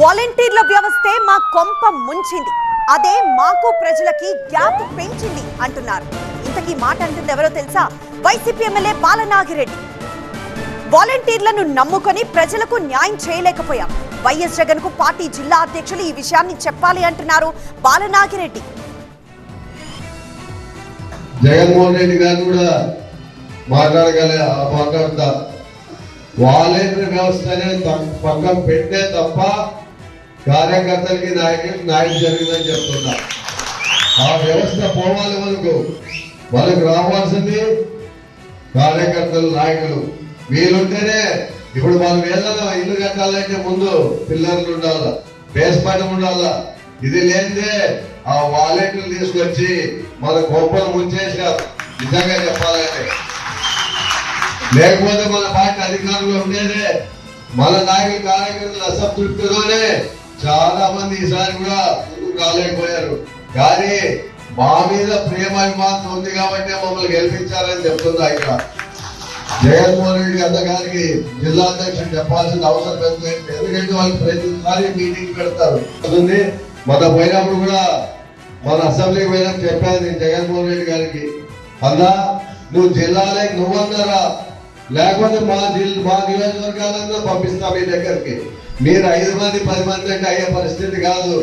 వాలంటీర్ల వ్యవస్థే మా కొంప ముంచింది, అదే మాకు ప్రజలకి గ్యాప్ పెంచింది అంటున్నారు. ఇంతకీ మాట అంటుంది ఎవరో తెలుసా? YCP MLA Balanagi Reddy. వాలంటీర్లను నమ్ముకొని ప్రజలకు న్యాయం చేయలేకపోయాం. వైఎస్ జగన్ కు పార్టీ జిల్లా అధ్యక్షులు ఈ విషయాన్ని చెప్పాలి అంటున్నారు బాలనాగిరెడ్డి. జగన్మోహన్ రెడ్డి గారు కూడా మాట్లాడతా వాలంటీర్ వ్యవస్థనే పక్కన పెట్టే తప్ప కార్యకర్తలకి నాయకులకు న్యాయం జరిగిందని చెప్తున్నా. ఆ వ్యవస్థ పోవాలి, వాళ్ళకు రావాల్సింది కార్యకర్తలు, నాయకులు. వీలుంటేనే ఇప్పుడు మనం ఏదైనా ఇల్లు కట్టాలంటే ముందు పిల్లర్లు ఉండాలా, బేస్మెంట్ ఉండాలా. ఇది లేదే ఆ వాలంటీర్లు తీసుకొచ్చి మన గొప్పలు ముంచేసారు. నిజంగా చెప్పాలంటే లేకపోతే మన పార్టీ అధికారంలో ఉండేదే మన నాయకులు కార్యకర్తలు అసంతృప్తితోనే చాలా మంది ఈసారి కూడా ముందుకు రాలేకపోయారు. కానీ మా మీద ప్రేమాభిమానం ఉంది కాబట్టి మమ్మల్ని గెలిపించారని చెప్తున్నా. ఇక్కడ జగన్మోహన్ రెడ్డి గారికి జిల్లా అధ్యక్షుడు చెప్పాల్సిన అవసరం ఎందుకంటే వాళ్ళు ప్రతిసారి మీటింగ్ పెడతారు. మన పోయినప్పుడు కూడా మన అసెంబ్లీకి పోయినప్పుడు చెప్పాను నేను జగన్మోహన్ రెడ్డి గారికి, అన్నా నువ్వు జిల్లాలోకి నువ్వన్నారా, లేకపోతే మా నియోజకవర్గాలను పంపిస్తా మీ దగ్గరికి. మీరు 5 మంది 10 మంది అంటే అయ్యే పరిస్థితి కాదు.